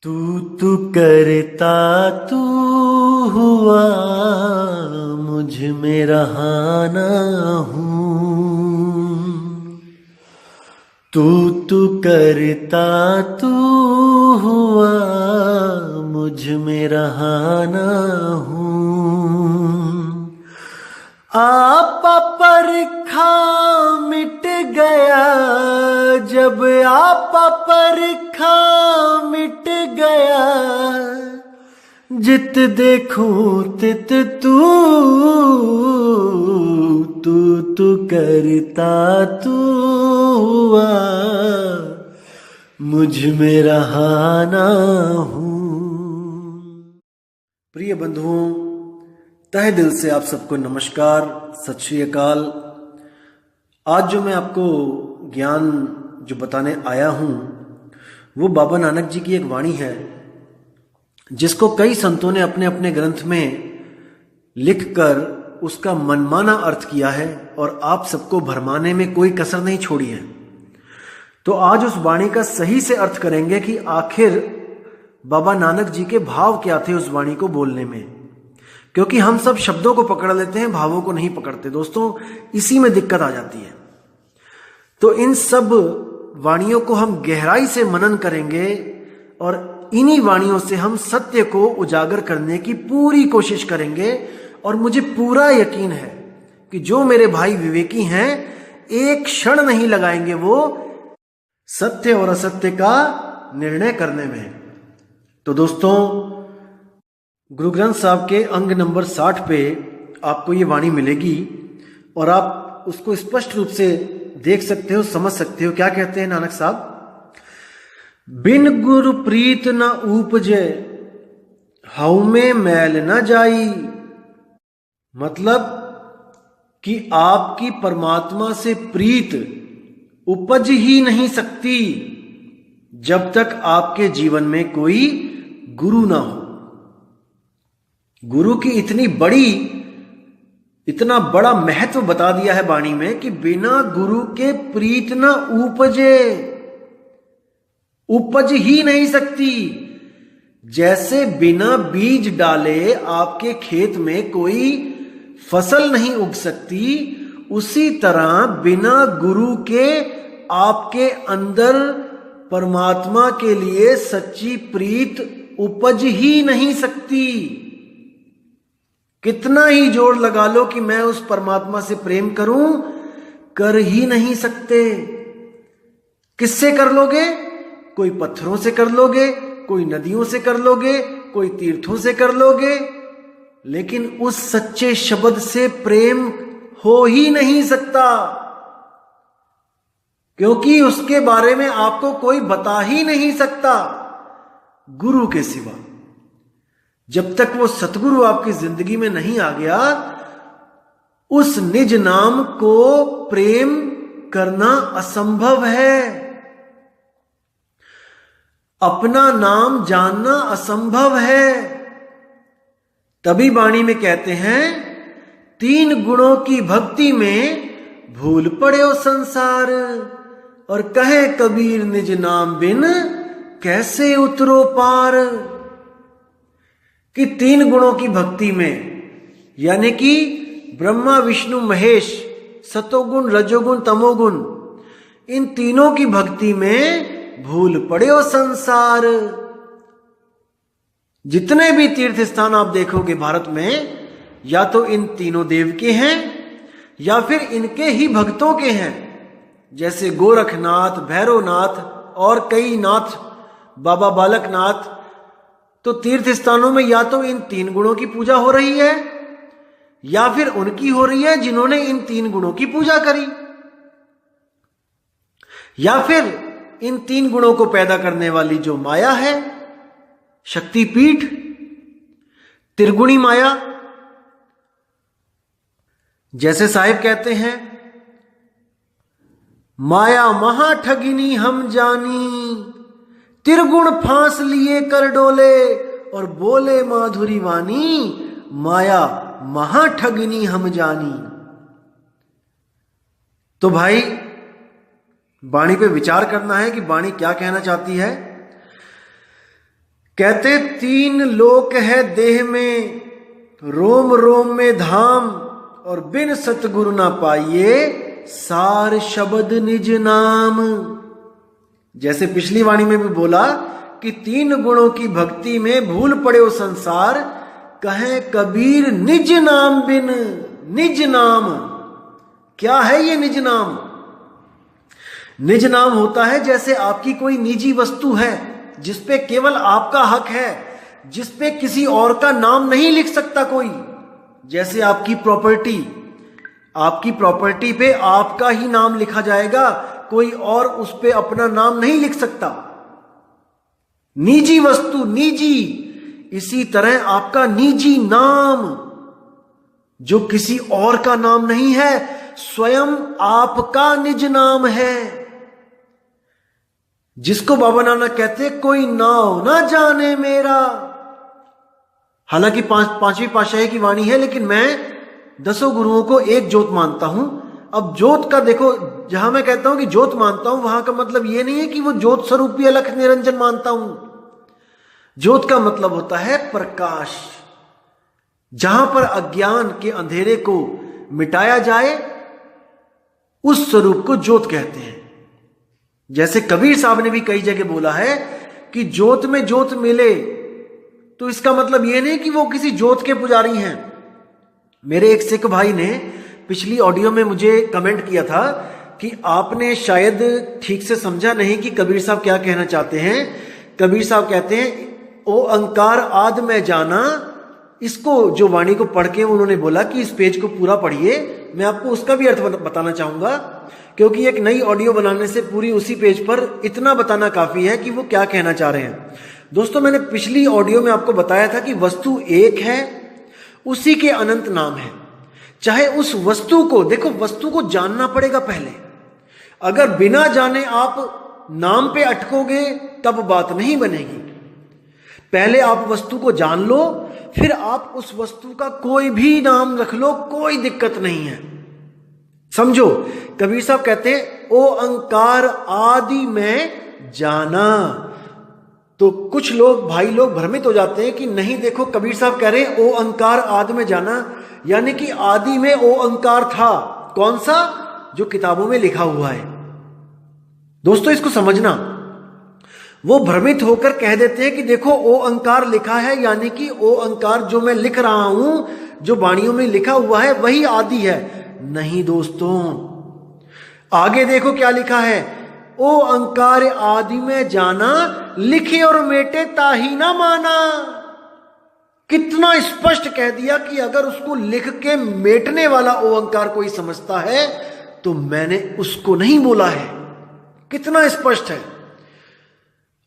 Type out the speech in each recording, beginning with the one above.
तू तू करता तू हुआ मुझ में रहाना हूँ। तू तू करता तू हुआ मुझ में रहाना हूँ। आपा परखा मिट गया जब आपा परखा मिट गया, जित देखूं तित तू तू तू करता तू हुआ मुझ में रहाना हूँ। प्रिय बंधुओं, तहे दिल से आप सबको नमस्कार, सत श्री अकाल। आज जो मैं आपको ज्ञान जो बताने आया हूँ वो बाबा नानक जी की एक वाणी है जिसको कई संतों ने अपने अपने ग्रंथ में लिखकर उसका मनमाना अर्थ किया है और आप सबको भरमाने में कोई कसर नहीं छोड़ी है। तो आज उस वाणी का सही से अर्थ करेंगे कि आखिर बाबा नानक जी के भाव क्या थे उस वाणी को बोलने में, क्योंकि हम सब शब्दों को पकड़ लेते हैं, भावों को नहीं पकड़ते। दोस्तों, इसी में दिक्कत आ जाती है। तो इन सब वाणियों को हम गहराई से मनन करेंगे और इन्हीं वाणियों से हम सत्य को उजागर करने की पूरी कोशिश करेंगे। और मुझे पूरा यकीन है कि जो मेरे भाई विवेकी हैं एक क्षण नहीं लगाएंगे वो सत्य और असत्य का निर्णय करने में। तो दोस्तों, गुरु ग्रंथ साहब के अंग नंबर 60 पे आपको ये वाणी मिलेगी और आप उसको स्पष्ट रूप से देख सकते हो, समझ सकते हो। क्या कहते हैं नानक साहब? बिन गुरु प्रीत न उपजे हऊ में मैल न जाई। मतलब कि आपकी परमात्मा से प्रीत उपज ही नहीं सकती जब तक आपके जीवन में कोई गुरु ना हो। गुरु की इतना बड़ा महत्व बता दिया है वाणी में कि बिना गुरु के प्रीत न उपजे, उपज ही नहीं सकती। जैसे बिना बीज डाले आपके खेत में कोई फसल नहीं उग सकती, उसी तरह बिना गुरु के आपके अंदर परमात्मा के लिए सच्ची प्रीत उपज ही नहीं सकती। कितना ही जोर लगा लो कि मैं उस परमात्मा से प्रेम करूं, कर ही नहीं सकते। किससे कर लोगे? कोई पत्थरों से कर लोगे, कोई नदियों से कर लोगे, कोई तीर्थों से कर लोगे, लेकिन उस सच्चे शब्द से प्रेम हो ही नहीं सकता, क्योंकि उसके बारे में आपको कोई बता ही नहीं सकता गुरु के सिवा। जब तक वो सतगुरु आपकी जिंदगी में नहीं आ गया, उस निज नाम को प्रेम करना असंभव है। अपना नाम जानना असंभव है। तभी वाणी में कहते हैं, 3 गुणों की भक्ति में भूल पड़े संसार। और कहे कबीर निज नाम बिन कैसे उतरो पार। कि 3 गुणों की भक्ति में, यानी कि ब्रह्मा विष्णु महेश, सतोगुण रजोगुण तमोगुण, इन तीनों की भक्ति में भूल पड़े हो संसार। जितने भी तीर्थ स्थान आप देखोगे भारत में, या तो इन तीनों देव के हैं या फिर इनके ही भक्तों के हैं। जैसे गोरखनाथ, भैरवनाथ और कई नाथ, बाबा बालकनाथ। तो तीर्थ स्थानों में या तो इन 3 गुणों की पूजा हो रही है या फिर उनकी हो रही है जिन्होंने इन 3 गुणों की पूजा करी, या फिर इन 3 गुणों को पैदा करने वाली जो माया है, शक्तिपीठ, त्रिगुणी माया। जैसे साहिब कहते हैं, माया महा ठगिनी हम जानी, त्रिगुण फांस लिए कर डोले, और बोले माधुरी वाणी, माया महा ठगिनी हम जानी। तो भाई, वाणी पे विचार करना है कि वाणी क्या कहना चाहती है। कहते 3 लोक है देह में, रोम रोम में धाम, और बिन सतगुरु ना पाइए सार शब्द निज नाम। जैसे पिछली वाणी में भी बोला कि 3 गुणों की भक्ति में भूल पड़े वो संसार, कहे कबीर निज नाम बिन। निज नाम क्या है? ये निज नाम, निज नाम होता है जैसे आपकी कोई निजी वस्तु है जिसपे केवल आपका हक है, जिसपे किसी और का नाम नहीं लिख सकता कोई। जैसे आपकी प्रॉपर्टी पे आपका ही नाम लिखा जाएगा, कोई और उस पे अपना नाम नहीं लिख सकता। निजी वस्तु, निजी। इसी तरह आपका निजी नाम जो किसी और का नाम नहीं है, स्वयं आपका निज नाम है, जिसको बाबा नानक कहते कोई नाव ना जाने मेरा। हालांकि पांचवी पातशाही की वाणी है, लेकिन मैं 10 गुरुओं को एक ज्योत मानता हूं। अब ज्योत का देखो, जहां मैं कहता हूं कि ज्योत मानता हूं, वहां का मतलब यह नहीं है कि वो ज्योत स्वरूपी अलख निरंजन मानता हूं। ज्योत का मतलब होता है प्रकाश, जहां पर अज्ञान के अंधेरे को मिटाया जाए, उस स्वरूप को ज्योत कहते हैं। जैसे कबीर साहब ने भी कई जगह बोला है कि ज्योत में ज्योत मिले, तो इसका मतलब यह नहीं कि वो किसी ज्योत के पुजारी हैं। मेरे एक सिख भाई ने पिछली ऑडियो में मुझे कमेंट किया था कि आपने शायद ठीक से समझा नहीं कि कबीर साहब क्या कहना चाहते हैं। कबीर साहब कहते हैं ओ अंकार आद में जाना। इसको जो वाणी को पढ़ के उन्होंने बोला कि इस पेज को पूरा पढ़िए, मैं आपको उसका भी अर्थ बताना चाहूंगा, क्योंकि एक नई ऑडियो बनाने से पूरी उसी पेज पर इतना बताना काफी है कि वो क्या कहना चाह रहे हैं। दोस्तों, मैंने पिछली ऑडियो में आपको बताया था कि वस्तु एक है, उसी के अनंत नाम है। चाहे उस वस्तु को, देखो वस्तु को जानना पड़ेगा पहले। अगर बिना जाने आप नाम पे अटकोगे तब बात नहीं बनेगी। पहले आप वस्तु को जान लो, फिर आप उस वस्तु का कोई भी नाम रख लो, कोई दिक्कत नहीं है। समझो, कबीर साहब कहते हैं ओ अंकार आदि में जाना। तो कुछ लोग, भाई लोग भ्रमित हो जाते हैं कि नहीं, देखो कबीर साहब कह रहे हैं ओ अंकार आदि में जाना, यानी कि आदि में ओ अंकार था। कौन सा? जो किताबों में लिखा हुआ है। दोस्तों, इसको समझना। वो भ्रमित होकर कह देते हैं कि देखो ओ अंकार लिखा है, यानी कि ओ अंकार जो मैं लिख रहा हूं, जो वाणियों में लिखा हुआ है, वही आदि है। नहीं दोस्तों, आगे देखो क्या लिखा है। ओ अंकार आदि में जाना, लिखे और मेटे ताही ना माना। कितना स्पष्ट कह दिया कि अगर उसको लिख के मेटने वाला ओ अंकार कोई समझता है तो मैंने उसको नहीं बोला है। कितना स्पष्ट है।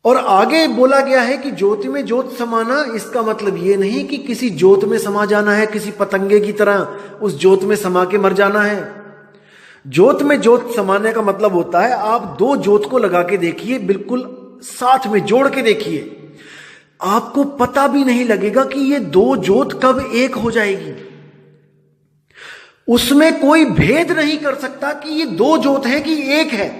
और आगे बोला गया है कि ज्योति में ज्योत समाना, इसका मतलब यह नहीं कि किसी ज्योत में समा जाना है, किसी पतंगे की तरह उस ज्योत में समा के मर जाना है। ज्योत में ज्योत समाने का मतलब होता है आप 2 ज्योत को लगा के देखिए, बिल्कुल साथ में जोड़ के देखिए, आपको पता भी नहीं लगेगा कि ये 2 ज्योत कब एक हो जाएगी। उसमें कोई भेद नहीं कर सकता कि ये 2 ज्योत है कि एक है।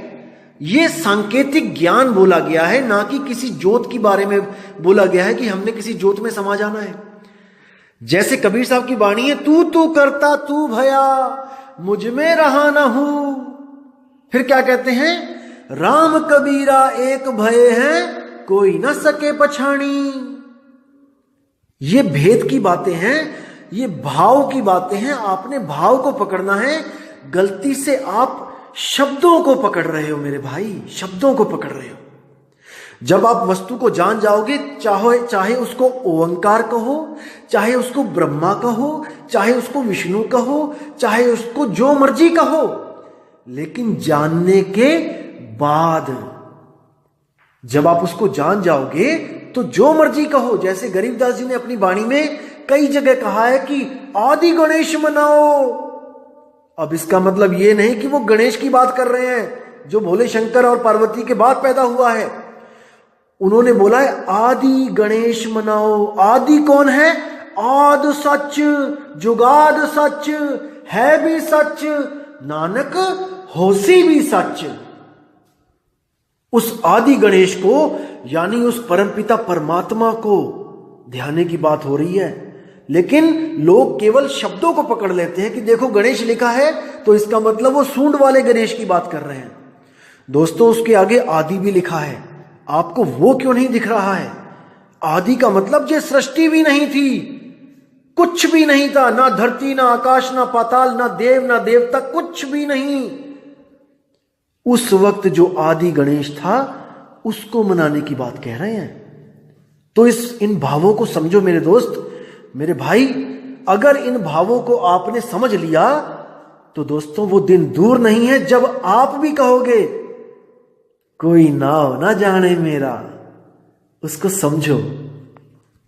ये सांकेतिक ज्ञान बोला गया है, ना कि किसी ज्योत के बारे में बोला गया है कि हमने किसी ज्योत में समा जाना है। जैसे कबीर साहब की वाणी है, तू तू करता तू भया मुझ में रहा ना हूं। फिर क्या कहते हैं, राम कबीरा एक भय है कोई ना सके पछाणी। ये भेद की बातें हैं, ये भाव की बातें हैं। आपने भाव को पकड़ना है। गलती से आप शब्दों को पकड़ रहे हो मेरे भाई, शब्दों को पकड़ रहे हो। जब आप वस्तु को जान जाओगे, चाहे उसको ओंकार कहो, चाहे उसको ब्रह्मा कहो, चाहे उसको विष्णु कहो, चाहे उसको जो मर्जी कहो, लेकिन जानने के बाद जब आप उसको जान जाओगे तो जो मर्जी कहो। जैसे गरीबदास जी ने अपनी वाणी में कई जगह कहा है कि आदि गणेश मनाओ। अब इसका मतलब ये नहीं कि वो गणेश की बात कर रहे हैं जो भोले शंकर और पार्वती के बाद पैदा हुआ है। उन्होंने बोला है आदि गणेश मनाओ। आदि कौन है? आद सच, जुगाद सच, है भी सच, नानक होसी भी सच। उस आदि गणेश को, यानी उस परमपिता परमात्मा को ध्याने की बात हो रही है। लेकिन लोग केवल शब्दों को पकड़ लेते हैं कि देखो गणेश लिखा है तो इसका मतलब वो सूंड वाले गणेश की बात कर रहे हैं। दोस्तों, उसके आगे आदि भी लिखा है। आपको वो क्यों नहीं दिख रहा है? आदि का मतलब ये सृष्टि भी नहीं थी, कुछ भी नहीं था, ना धरती, ना आकाश, ना पाताल, ना देव, ना देवता, कुछ भी नहीं। उस वक्त जो आदि गणेश था उसको मनाने की बात कह रहे हैं। तो इन भावों को समझो मेरे दोस्त, मेरे भाई। अगर इन भावों को आपने समझ लिया तो दोस्तों वो दिन दूर नहीं है जब आप भी कहोगे कोई नाव ना जाने मेरा। उसको समझो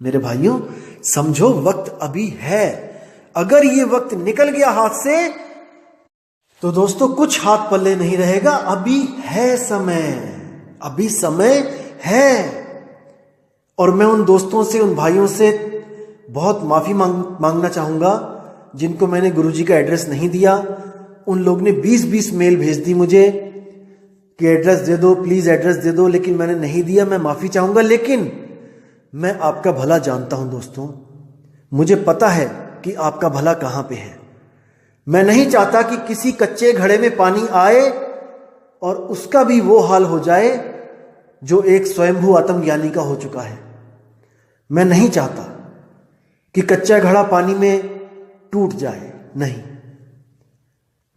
मेरे भाइयों, समझो वक्त अभी है। अगर ये वक्त निकल गया हाथ से तो दोस्तों कुछ हाथ पल्ले नहीं रहेगा। अभी है समय, अभी समय है। और मैं उन दोस्तों से, उन भाइयों से बहुत माफी मांगना चाहूंगा जिनको मैंने गुरुजी का एड्रेस नहीं दिया। उन लोग ने 20-20 मेल भेज दी मुझे कि एड्रेस दे दो, प्लीज एड्रेस दे दो, लेकिन मैंने नहीं दिया। मैं माफी चाहूंगा, लेकिन मैं आपका भला जानता हूं दोस्तों। मुझे पता है कि आपका भला कहां पे है। मैं नहीं चाहता कि किसी कच्चे घड़े में पानी आए और उसका भी वो हाल हो जाए जो एक स्वयंभू आत्मज्ञानी का हो चुका है। मैं नहीं चाहता कि कच्चा घड़ा पानी में टूट जाए, नहीं।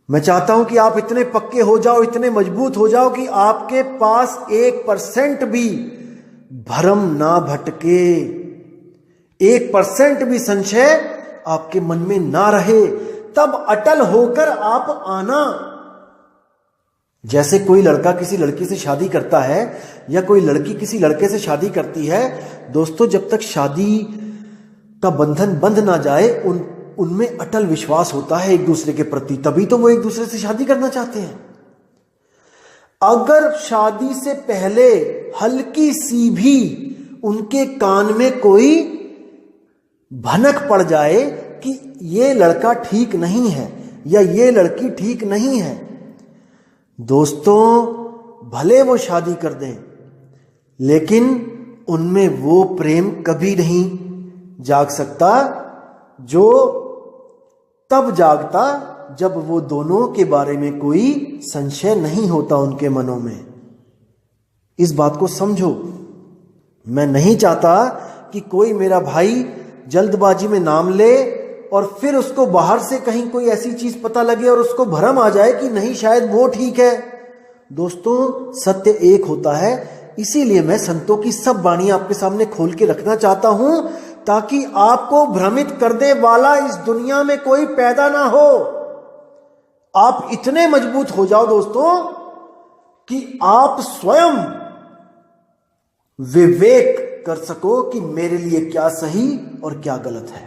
मैं चाहता हूं कि आप इतने पक्के हो जाओ, इतने मजबूत हो जाओ कि आपके पास 1% भी भ्रम ना भटके, 1% भी संशय आपके मन में ना रहे। तब अटल होकर आप आना। जैसे कोई लड़का किसी लड़की से शादी करता है या कोई लड़की किसी लड़के से शादी करती है, दोस्तों जब तक शादी का बंधन बंध ना जाए उनमें अटल विश्वास होता है एक दूसरे के प्रति, तभी तो वो एक दूसरे से शादी करना चाहते हैं। अगर शादी से पहले हल्की सी भी उनके कान में कोई भनक पड़ जाए कि ये लड़का ठीक नहीं है या ये लड़की ठीक नहीं है, दोस्तों भले वो शादी कर दें, लेकिन उनमें वो प्रेम कभी नहीं जाग सकता जो तब जागता जब वो दोनों के बारे में कोई संशय नहीं होता उनके मनों में। इस बात को समझो। मैं नहीं चाहता कि कोई मेरा भाई जल्दबाजी में नाम ले और फिर उसको बाहर से कहीं कोई ऐसी चीज पता लगे और उसको भ्रम आ जाए कि नहीं शायद वो ठीक है। दोस्तों सत्य एक होता है, इसीलिए मैं संतों की सब वाणी आपके सामने खोल के रखना चाहता हूं ताकि आपको भ्रमित करने वाला इस दुनिया में कोई पैदा ना हो। आप इतने मजबूत हो जाओ दोस्तों कि आप स्वयं विवेक कर सको कि मेरे लिए क्या सही और क्या गलत है।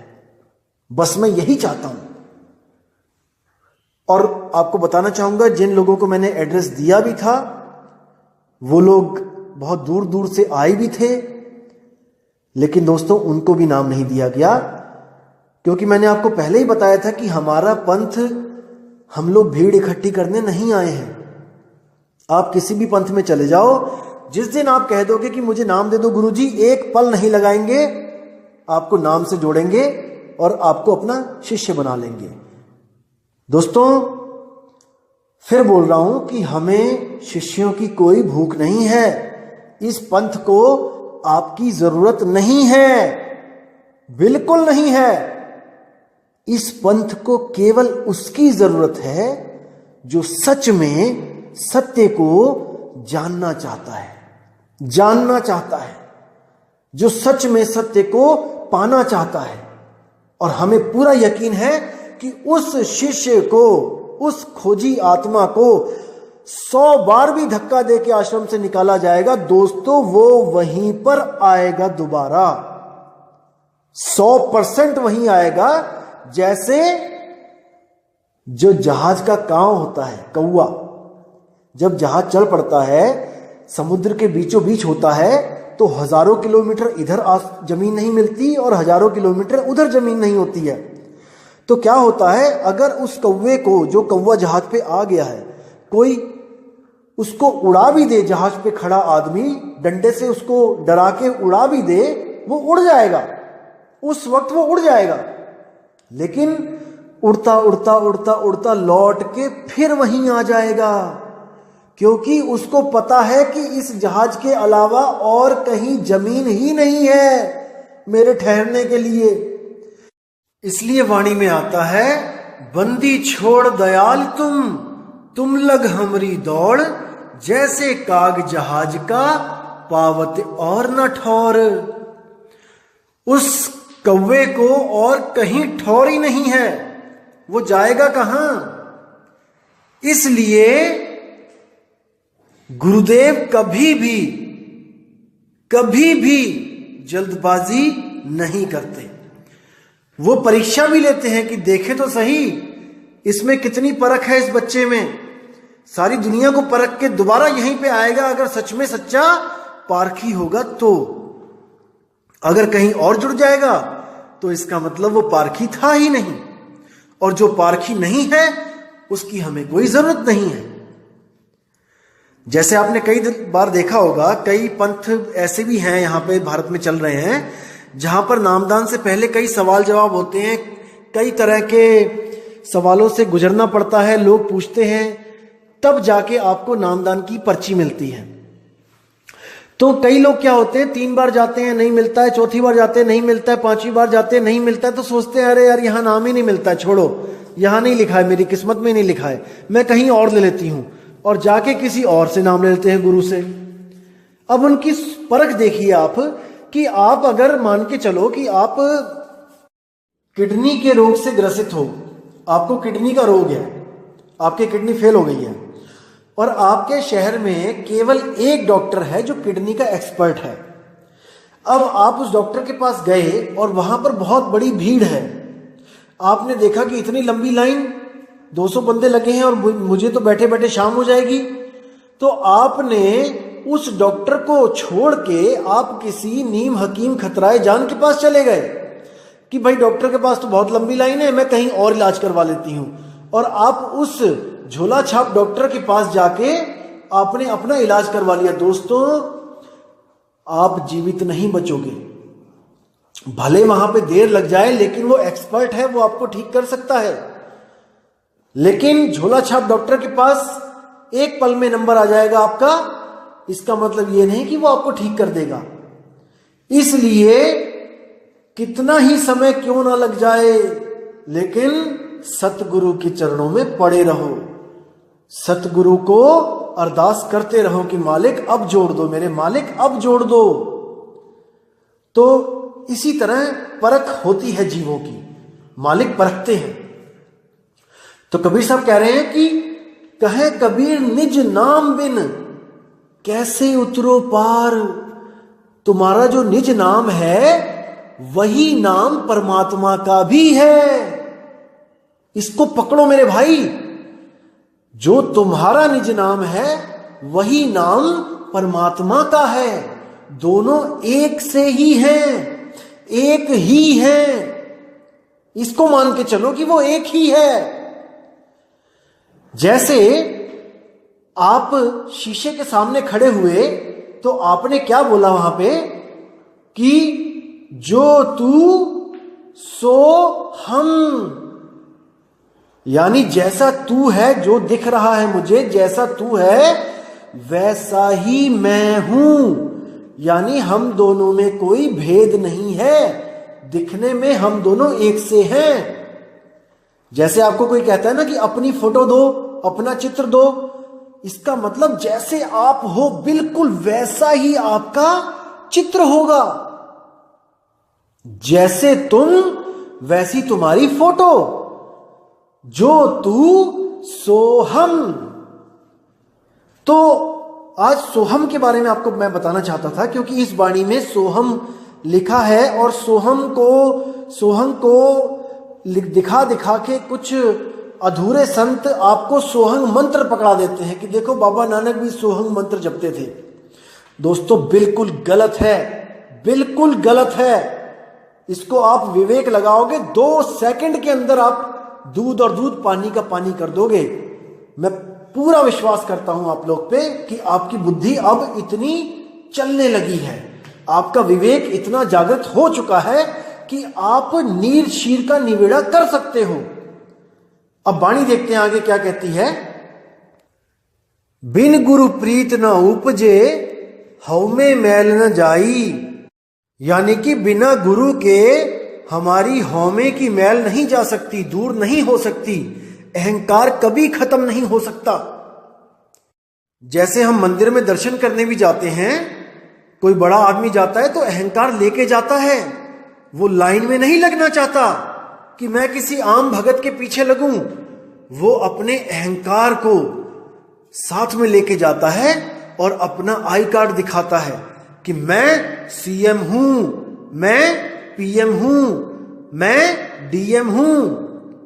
बस मैं यही चाहता हूं। और आपको बताना चाहूंगा, जिन लोगों को मैंने एड्रेस दिया भी था वो लोग बहुत दूर दूर से आए भी थे, लेकिन दोस्तों उनको भी नाम नहीं दिया गया, क्योंकि मैंने आपको पहले ही बताया था कि हमारा पंथ, हम लोग भीड़ इकट्ठी करने नहीं आए हैं। आप किसी भी पंथ में चले जाओ, जिस दिन आप कह दोगे कि मुझे नाम दे दो गुरुजी, एक पल नहीं लगाएंगे, आपको नाम से जोड़ेंगे और आपको अपना शिष्य बना लेंगे। दोस्तों फिर बोल रहा हूं कि हमें शिष्यों की कोई भूख नहीं है। इस पंथ को आपकी जरूरत नहीं है, बिल्कुल नहीं है। इस पंथ को केवल उसकी जरूरत है जो सच में सत्य को जानना चाहता है, जानना चाहता है, जो सच में सत्य को पाना चाहता है। और हमें पूरा यकीन है कि उस शिष्य को, उस खोजी आत्मा को 100 बार भी धक्का दे के आश्रम से निकाला जाएगा, दोस्तों वो वहीं पर आएगा दोबारा, 100% वहीं आएगा। जैसे जो जहाज का कांव होता है, कौवा, जब जहाज चल पड़ता है, समुद्र के बीचों बीच होता है, तो हजारों किलोमीटर इधर जमीन नहीं मिलती और हजारों किलोमीटर उधर जमीन नहीं होती है। तो क्या होता है, अगर उस कौवे को, जो कौवा जहाज पे आ गया है, कोई उसको उड़ा भी दे, जहाज पे खड़ा आदमी डंडे से उसको डरा के उड़ा भी दे, वो उड़ जाएगा, उस वक्त वो उड़ जाएगा। लेकिन उड़ता उड़ता उड़ता उड़ता लौट के फिर वहीं आ जाएगा, क्योंकि उसको पता है कि इस जहाज के अलावा और कहीं जमीन ही नहीं है मेरे ठहरने के लिए। इसलिए वाणी में आता है, बंदी छोड़ दयाल तुम लग हमरी दौड़, जैसे काग जहाज का पावत और न ठौर। उस कौवे को और कहीं ठौर ही नहीं है, वो जाएगा कहां। इसलिए गुरुदेव कभी भी जल्दबाजी नहीं करते। वो परीक्षा भी लेते हैं कि देखें तो सही इसमें कितनी परख है, इस बच्चे में। सारी दुनिया को परख के दोबारा यहीं पे आएगा अगर सच में सच्चा पारखी होगा तो। अगर कहीं और जुड़ जाएगा तो इसका मतलब वो पारखी था ही नहीं, और जो पारखी नहीं है उसकी हमें कोई जरूरत नहीं है। जैसे आपने कई बार देखा होगा, कई पंथ ऐसे भी हैं यहाँ पे भारत में चल रहे हैं, जहां पर नामदान से पहले कई सवाल जवाब होते हैं, कई तरह के सवालों से गुजरना पड़ता है, लोग पूछते हैं, तब जाके आपको नामदान की पर्ची मिलती है। तो कई लोग क्या होते हैं, 3 बार जाते हैं नहीं मिलता है, चौथी बार जाते हैं नहीं मिलता है, 5वीं बार जाते हैं नहीं मिलता है, तो सोचते हैं अरे यार यहां नाम ही नहीं मिलता है, छोड़ो, यहां नहीं लिखा है, मेरी किस्मत में नहीं लिखा है, मैं कहीं और ले लेती हूं, और जाके किसी और से नाम ले लेते हैं, गुरु से। अब उनकी परख देखिए आप, कि आप अगर मान के चलो कि आप किडनी के रोग से ग्रसित हो, आपको किडनी का रोग है, आपकी किडनी फेल हो गई है, और आपके शहर में केवल एक डॉक्टर है जो किडनी का एक्सपर्ट है। अब आप उस डॉक्टर के पास गए और वहां पर बहुत बड़ी भीड़ है, आपने देखा कि इतनी लंबी लाइन, 200 बंदे लगे हैं और मुझे तो बैठे बैठे शाम हो जाएगी, तो आपने उस डॉक्टर को छोड़ के आप किसी नीम हकीम खतराए जान के पास चले गए कि भाई डॉक्टर के पास तो बहुत लंबी लाइन है, मैं कहीं और इलाज करवा लेती हूं, और आप उस झोला छाप डॉक्टर के पास जाके आपने अपना इलाज करवा लिया। दोस्तों, आप जीवित नहीं बचोगे, भले वहां पे देर लग जाए, लेकिन वो एक्सपर्ट है, वो आपको ठीक कर सकता है। लेकिन झोला छाप डॉक्टर के पास एक पल में नंबर आ जाएगा आपका, इसका मतलब ये नहीं कि वो आपको ठीक कर देगा। इसलिए कितना ही समय क्यों ना लग जाए, लेकिन सतगुरु के चरणों में पड़े रहो, सतगुरु को अरदास करते रहो कि मालिक अब जोड़ दो, मेरे मालिक अब जोड़ दो। तो इसी तरह परख होती है जीवों की, मालिक परखते हैं। तो कबीर साहब कह रहे हैं कि कहे कबीर निज नाम बिन कैसे उतरो पार। तुम्हारा जो निज नाम है वही नाम परमात्मा का भी है, इसको पकड़ो मेरे भाई। जो तुम्हारा निज नाम है वही नाम परमात्मा का है, दोनों एक से ही हैं, एक ही हैं, इसको मान के चलो कि वो एक ही है। जैसे आप शीशे के सामने खड़े हुए तो आपने क्या बोला वहां पे कि जो तू सो हम, यानी जैसा तू है, जो दिख रहा है मुझे, जैसा तू है वैसा ही मैं हूं, यानी हम दोनों में कोई भेद नहीं है, दिखने में हम दोनों एक से हैं। जैसे आपको कोई कहता है ना कि अपनी फोटो दो, अपना चित्र दो, इसका मतलब जैसे आप हो बिल्कुल वैसा ही आपका चित्र होगा, जैसे तुम वैसी तुम्हारी फोटो, जो तू सो हम। तो आज सोहम के बारे में आपको मैं बताना चाहता था, क्योंकि इस वाणी में सोहम लिखा है, और सोहम को दिखा दिखा के कुछ अधूरे संत आपको सोहंग मंत्र पकड़ा देते हैं कि देखो बाबा नानक भी सोहंग मंत्र जपते थे। दोस्तों, बिल्कुल गलत है, बिल्कुल गलत है। इसको आप विवेक लगाओगे, 2 सेकंड के अंदर आप दूध और दूध पानी का पानी कर दोगे। मैं पूरा विश्वास करता हूं आप लोग पे कि आपकी बुद्धि अब इतनी चलने लगी है, आपका विवेक इतना जागृत हो चुका है कि आप नीर शीर का निवेड़ा कर सकते हो। अब वाणी देखते हैं आगे क्या कहती है। बिन गुरु प्रीत न उपजे, हव में मैल न जाई। यानी कि बिना गुरु के हमारी हौमे की मैल नहीं जा सकती, दूर नहीं हो सकती, अहंकार कभी खत्म नहीं हो सकता। जैसे हम मंदिर में दर्शन करने भी जाते हैं, कोई बड़ा आदमी जाता है तो अहंकार लेके जाता है, वो लाइन में नहीं लगना चाहता कि मैं किसी आम भगत के पीछे लगूं, वो अपने अहंकार को साथ में लेके जाता है और अपना आई कार्ड दिखाता है कि मैं सीएम हूं, मैं पीएम हूं, मैं डीएम हूं,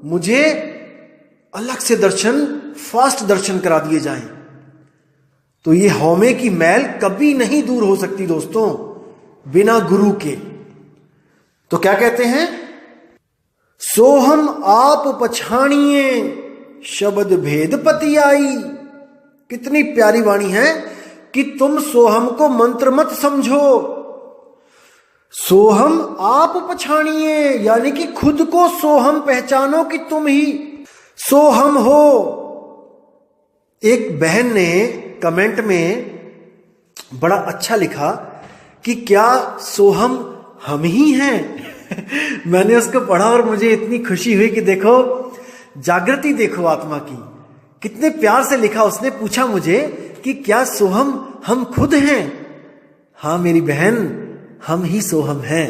मुझे अलग से दर्शन, फास्ट दर्शन करा दिए जाएं। तो ये हौमे की मैल कभी नहीं दूर हो सकती दोस्तों बिना गुरु के। तो क्या कहते हैं, सोहम आप पछाणिए शब्द भेद पति आई। कितनी प्यारी वाणी है कि तुम सोहम को मंत्र मत समझो, सोहम आप पछाणिए, यानी कि खुद को सोहम पहचानो कि तुम ही सोहम हो। एक बहन ने कमेंट में बड़ा अच्छा लिखा कि क्या सोहम हम ही हैं। मैंने उसको पढ़ा और मुझे इतनी खुशी हुई कि देखो जागृति, देखो आत्मा की, कितने प्यार से लिखा। उसने पूछा मुझे कि क्या सोहम हम खुद हैं। हाँ मेरी बहन, हम ही सोहम हैं,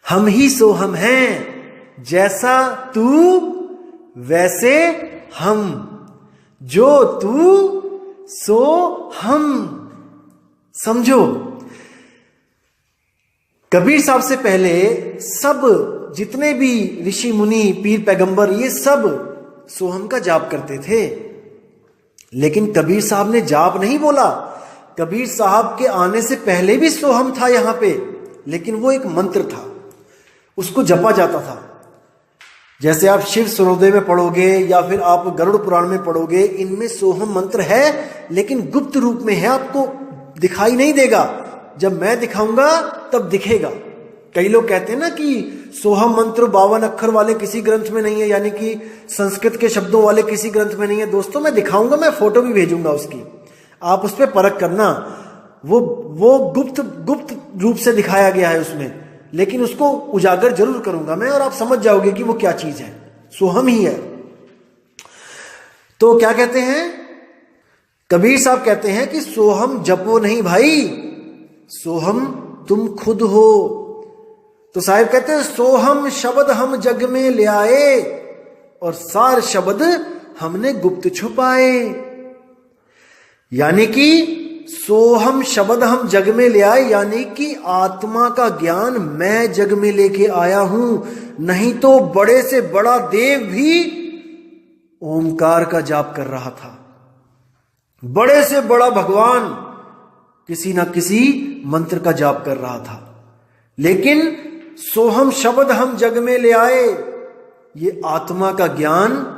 हम ही सोहम हैं। जैसा तू वैसे हम, जो तू सो हम। समझो, कबीर साहब से पहले सब जितने भी ऋषि मुनि, पीर पैगंबर, ये सब सोहम का जाप करते थे। लेकिन कबीर साहब ने जाप नहीं बोला। कबीर साहब के आने से पहले भी सोहम था यहां पे, लेकिन वो एक मंत्र था, उसको जपा जाता था। जैसे आप शिव सूर्योदय में पढ़ोगे या फिर आप गरुड़ पुराण में पढ़ोगे, इनमें सोहम मंत्र है, लेकिन गुप्त रूप में है, आपको दिखाई नहीं देगा। जब मैं दिखाऊंगा तब दिखेगा। कई लोग कहते हैं ना कि सोहम मंत्र 52 अक्षर वाले किसी ग्रंथ में नहीं है, यानी कि संस्कृत के शब्दों वाले किसी ग्रंथ में नहीं है। दोस्तों मैं दिखाऊंगा, मैं फोटो भी भेजूंगा उसकी, आप उस पर परख करना। वो गुप्त रूप से दिखाया गया है उसमें, लेकिन उसको उजागर जरूर करूंगा मैं, और आप समझ जाओगे कि वो क्या चीज है। सोहम ही है। तो क्या कहते हैं, कबीर साहब कहते हैं कि सोहम जपो नहीं भाई, सोहम तुम खुद हो। तो साहिब कहते हैं सोहम शब्द हम जग में ले आए, और सार शब्द हमने गुप्त छुपाए। यानी कि सोहम शब्द हम जग में ले आए, यानी कि आत्मा का ज्ञान मैं जग में लेके आया हूं। नहीं तो बड़े से बड़ा देव भी ओमकार का जाप कर रहा था, बड़े से बड़ा भगवान किसी ना किसी मंत्र का जाप कर रहा था। लेकिन सोहम शब्द हम जग में ले आए, ये आत्मा का ज्ञान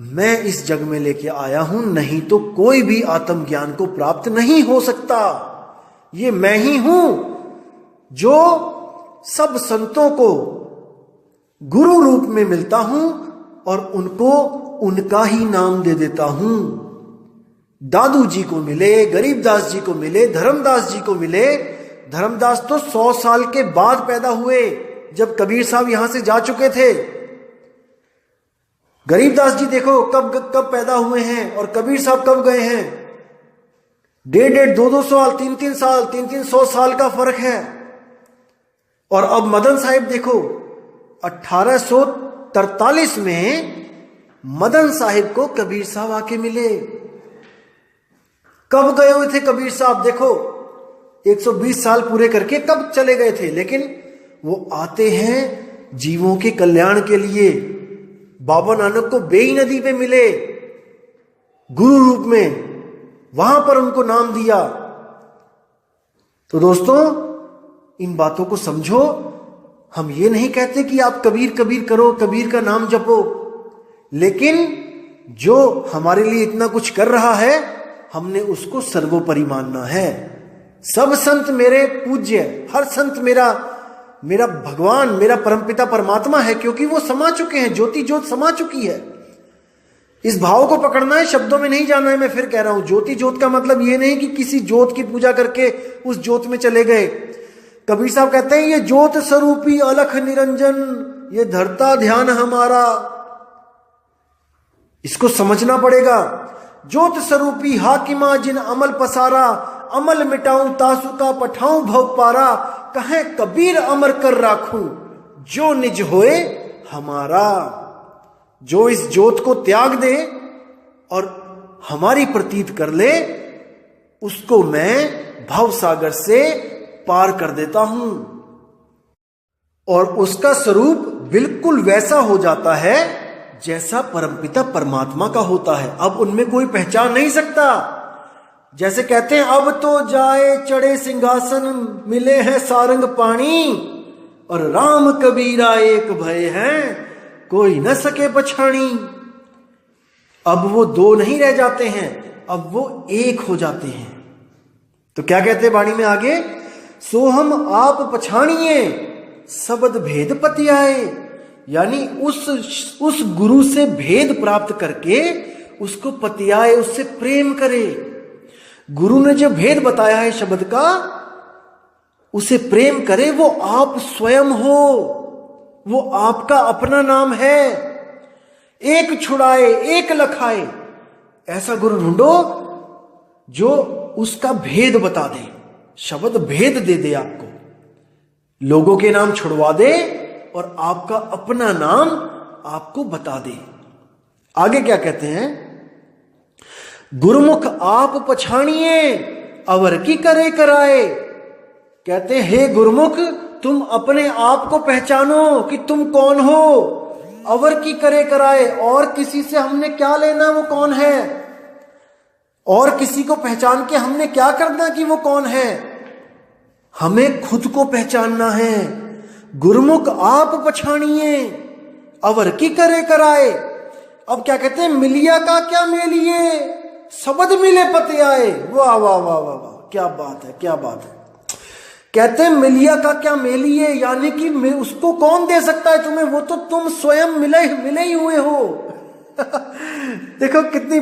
मैं इस जग में लेके आया हूं, नहीं तो कोई भी आत्म ज्ञान को प्राप्त नहीं हो सकता। ये मैं ही हूं जो सब संतों को गुरु रूप में मिलता हूं और उनको उनका ही नाम दे देता हूं। दादू जी को मिले, गरीबदास जी को मिले, धर्मदास जी को मिले। धर्मदास तो 100 साल के बाद पैदा हुए, जब कबीर साहब यहां से जा चुके थे। गरीबदास जी देखो कब पैदा हुए हैं, और कबीर साहब कब गए हैं। 1.5, 2 साल, 3 साल, 300 साल का फर्क है। और अब मदन साहिब देखो, 1843 में मदन साहिब को कबीर साहब आके मिले। कब गए हुए थे कबीर साहब, देखो 120 साल पूरे करके कब चले गए थे, लेकिन वो आते हैं जीवों के कल्याण के लिए। बाबा नानक को बेई नदी पे मिले गुरु रूप में, वहां पर उनको नाम दिया। तो दोस्तों इन बातों को समझो। हम ये नहीं कहते कि आप कबीर कबीर करो, कबीर का नाम जपो, लेकिन जो हमारे लिए इतना कुछ कर रहा है, हमने उसको सर्वोपरि मानना है। सब संत मेरे पूज्य, हर संत मेरा भगवान, मेरा परमपिता परमात्मा है, क्योंकि वो समा चुके हैं, ज्योति ज्योत समा चुकी है। इस भाव को पकड़ना है, शब्दों में नहीं जाना है। मैं फिर कह रहा हूं, ज्योति ज्योत का मतलब ये नहीं कि किसी ज्योत की पूजा करके उस ज्योत में चले गए। कबीर साहब कहते हैं, ये ज्योत स्वरूपी अलख निरंजन, ये धरता ध्यान हमारा। इसको समझना पड़ेगा। ज्योत स्वरूपी हाकिमा जिन अमल पसारा, अमल मिटाऊं तासु का पठाऊं भव पारा, कहे कबीर अमर कर राखूं जो निज होए हमारा। जो इस ज्योत को त्याग दे और हमारी प्रतीत कर ले, उसको मैं भव सागर से पार कर देता हूं, और उसका स्वरूप बिल्कुल वैसा हो जाता है जैसा परमपिता परमात्मा का होता है। अब उनमें कोई पहचान नहीं सकता। जैसे कहते हैं, अब तो जाए चढ़े सिंहासन, मिले हैं सारंग पाणी, और राम कबीरा एक भय हैं, कोई न सके पछाणी। अब वो दो नहीं रह जाते हैं, अब वो एक हो जाते हैं। तो क्या कहते हैं वाणी में आगे, सो हम आप पछाणिए सबद भेद पति आए। यानी उस गुरु से भेद प्राप्त करके उसको पतियाए, उससे प्रेम करे। गुरु ने जो भेद बताया है शब्द का, उसे प्रेम करे। वो आप स्वयं हो, वो आपका अपना नाम है। एक छुड़ाए एक लखाए, ऐसा गुरु ढूंढो जो उसका भेद बता दे, शब्द भेद दे दे आपको, लोगों के नाम छुड़वा दे और आपका अपना नाम आपको बता दे। आगे क्या कहते हैं, गुरुमुख आप पछाणिए अवर की करे कराए। कहते हैं, हे गुरुमुख, तुम अपने आप को पहचानो कि तुम कौन हो। अवर की करे कराए, और किसी से हमने क्या लेना, वो कौन है, और किसी को पहचान के हमने क्या करना कि वो कौन है। हमें खुद को पहचानना है। गुरुमुख आप पछाणिए अवर की करे कराए। अब क्या कहते हैं, मिलिया का क्या मेलिए सबद मिले पते आए। वाह वाह वाह वाह वाह, क्या बात है, क्या बात है। कहते हैं मिलिया का क्या मेलिए, यानी कि उसको कौन दे सकता है तुम्हें, वो तो तुम स्वयं मिले ही हुए हो। देखो कितनी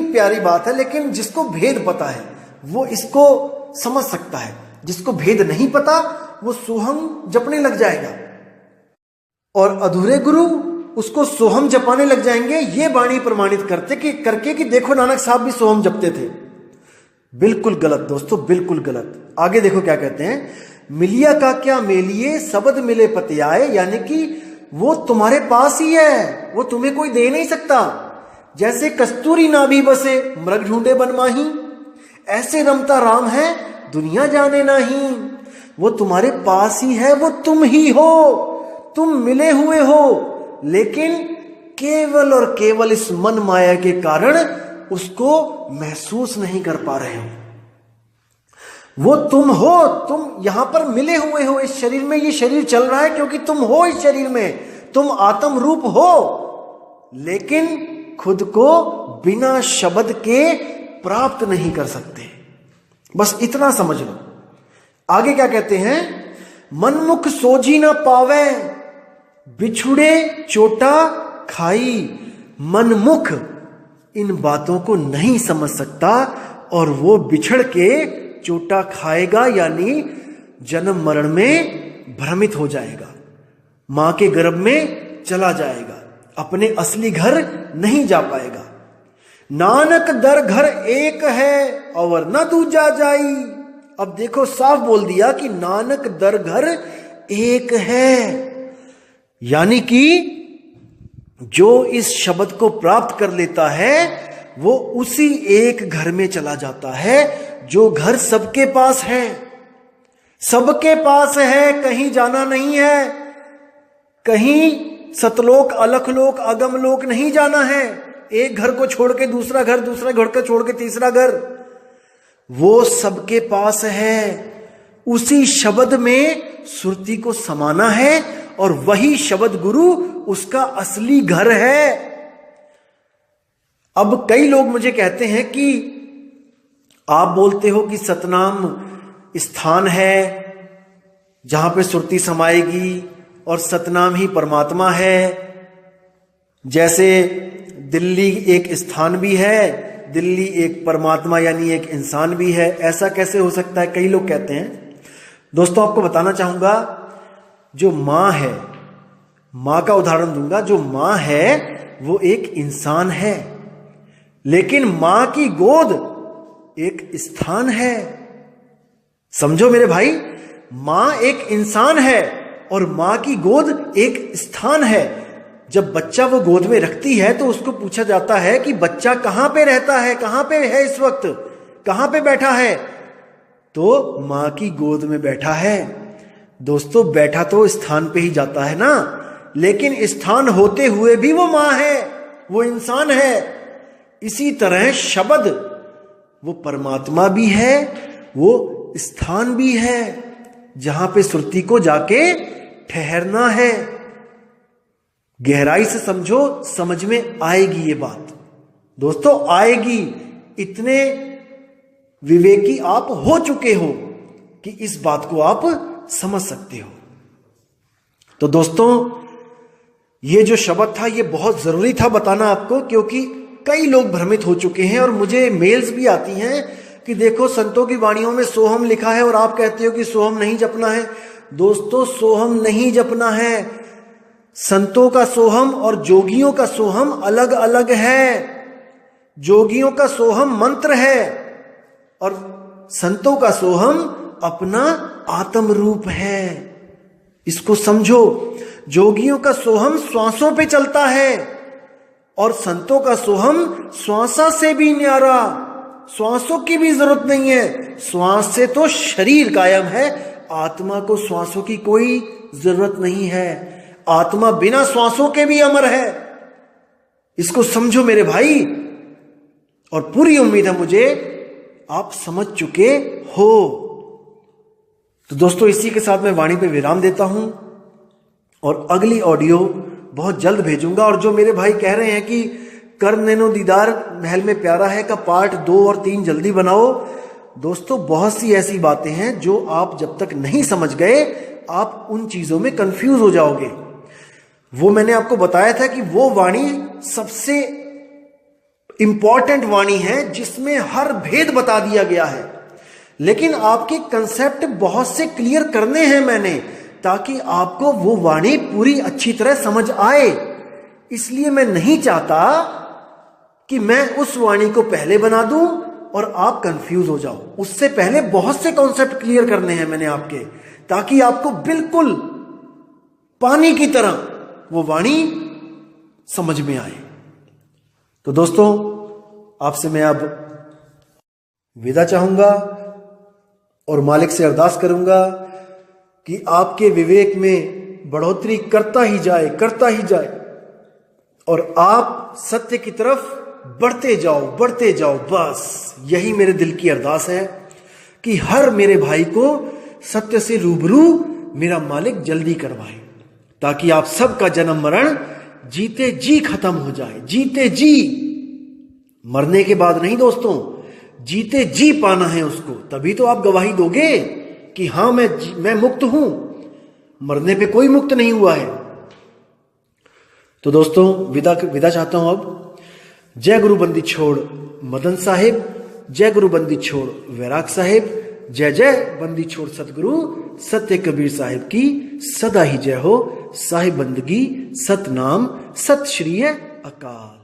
प्यारी बात है। लेकिन जिसको भेद पता है वो इसको समझ सकता है, जिसको भेद नहीं पता वो सोहम जपने लग जाएगा, और अधूरे गुरु उसको सोहम जपाने लग जाएंगे। ये वाणी प्रमाणित करके कि देखो नानक साहब भी सोहम जपते थे। बिल्कुल गलत दोस्तों, बिल्कुल गलत। आगे देखो क्या कहते हैं, मिलिया का क्या मेलिए सबद मिले पति आए। यानी कि वो तुम्हारे पास ही है, वो तुम्हें कोई दे नहीं सकता। जैसे कस्तूरी नाभि बसे मृग ढूंढे बनमाही, ऐसे रमता राम है दुनिया जाने नहीं। वो तुम्हारे पास ही है, वो तुम ही हो, तुम मिले हुए हो, लेकिन केवल और केवल इस मन माया के कारण उसको महसूस नहीं कर पा रहे हो। वो तुम हो, तुम यहां पर मिले हुए हो इस शरीर में। ये शरीर चल रहा है क्योंकि तुम हो इस शरीर में, तुम आत्म रूप हो, लेकिन खुद को बिना शब्द के प्राप्त नहीं कर सकते। बस इतना समझ लो। आगे क्या कहते हैं, मनमुख सोझी ना पावे बिछुड़े चोटा खाई। मनमुख इन बातों को नहीं समझ सकता और वो बिछड़ के चोटा खाएगा, यानी जन्म मरण में भ्रमित हो जाएगा, मां के गर्भ में चला जाएगा, अपने असली घर नहीं जा पाएगा। नानक दर घर एक है और न दूजा जाई। अब देखो साफ बोल दिया कि नानक दर घर एक है, यानी कि जो इस शब्द को प्राप्त कर लेता है वो उसी एक घर में चला जाता है, जो घर सबके पास है। सबके पास है, कहीं जाना नहीं है, कहीं सतलोक अलखलोक अगमलोक नहीं जाना है। एक घर को छोड़ के दूसरा घर, दूसरा घर को छोड़ के तीसरा घर, वो सबके पास है। उसी शब्द में सुरती को समाना है और वही शब्द गुरु उसका असली घर है। अब कई लोग मुझे कहते हैं कि आप बोलते हो कि सतनाम स्थान है जहां पे सुरती समाएगी और सतनाम ही परमात्मा है, जैसे दिल्ली एक स्थान भी है, दिल्ली एक परमात्मा यानी एक इंसान भी है, ऐसा कैसे हो सकता है, कई लोग कहते हैं। दोस्तों आपको बताना चाहूंगा, जो मां है, मां का उदाहरण दूंगा, जो मां है वो एक इंसान है, लेकिन मां की गोद एक स्थान है। समझो मेरे भाई, मां एक इंसान है और मां की गोद एक स्थान है। जब बच्चा वो गोद में रखती है तो उसको पूछा जाता है कि बच्चा कहां पे रहता है, कहां पे है इस वक्त, कहां पे बैठा है, तो मां की गोद में बैठा है। दोस्तों बैठा तो स्थान पे ही जाता है ना, लेकिन स्थान होते हुए भी वो मां है, वो इंसान है। इसी तरह शब्द वो परमात्मा भी है, वो स्थान भी है जहां पे श्रुति को जाके ठहरना है। गहराई से समझो, समझ में आएगी ये बात दोस्तों, आएगी। इतने विवेकी आप हो चुके हो कि इस बात को आप समझ सकते हो। तो दोस्तों ये जो शब्द था ये बहुत जरूरी था बताना आपको, क्योंकि कई लोग भ्रमित हो चुके हैं और मुझे मेल्स भी आती हैं कि देखो संतों की वाणियों में सोहम लिखा है और आप कहते हो कि सोहम नहीं जपना है। दोस्तों सोहम नहीं जपना है। संतों का सोहम और जोगियों का सोहम अलग अलग है। जोगियों का सोहम मंत्र है और संतों का सोहम अपना आत्म रूप है। इसको समझो, जोगियों का सोहम श्वासों पे चलता है और संतों का सोहम श्वासा से भी न्यारा, श्वासों की भी जरूरत नहीं है। श्वास से तो शरीर कायम है, आत्मा को श्वासों की कोई जरूरत नहीं है। आत्मा बिना श्वासों के भी अमर है। इसको समझो मेरे भाई, और पूरी उम्मीद है मुझे आप समझ चुके हो। तो दोस्तों इसी के साथ मैं वाणी पे विराम देता हूं और अगली ऑडियो बहुत जल्द भेजूंगा। और जो मेरे भाई कह रहे हैं कि कर नैनो दीदार महल में प्यारा है का पार्ट 2 और 3 जल्दी बनाओ, दोस्तों बहुत सी ऐसी बातें हैं जो आप जब तक नहीं समझ गए आप उन चीजों में कंफ्यूज हो जाओगे। वो मैंने आपको बताया था कि वो वाणी सबसे इंपॉर्टेंट वाणी है जिसमें हर भेद बता दिया गया है, लेकिन आपके कंसेप्ट बहुत से क्लियर करने हैं मैंने, ताकि आपको वो वाणी पूरी अच्छी तरह समझ आए। इसलिए मैं नहीं चाहता कि मैं उस वाणी को पहले बना दूं और आप कंफ्यूज हो जाओ। उससे पहले बहुत से कॉन्सेप्ट क्लियर करने हैं मैंने आपके, ताकि आपको बिल्कुल पानी की तरह वो वाणी समझ में आए। तो दोस्तों आपसे मैं अब विदा चाहूंगा और मालिक से अरदास करूंगा कि आपके विवेक में बढ़ोतरी करता ही जाए, करता ही जाए, और आप सत्य की तरफ बढ़ते जाओ, बढ़ते जाओ। बस यही मेरे दिल की अरदास है कि हर मेरे भाई को सत्य से रूबरू मेरा मालिक जल्दी करवाए, ताकि आप सबका जन्म मरण जीते जी खत्म हो जाए। जीते जी, मरने के बाद नहीं दोस्तों, जीते जी पाना है उसको, तभी तो आप गवाही दोगे कि हां मैं मुक्त हूं। मरने पे कोई मुक्त नहीं हुआ है। तो दोस्तों विदा चाहता हूं अब। जय गुरु बंदी छोड़ मदन साहिब, जय गुरु बंदी छोड़ वैराग साहिब, जय जय बंदी छोड़ सतगुरु सत्य कबीर साहिब की सदा ही जय हो। साहिब बंदगी, सतनाम, सत श्री अकाल।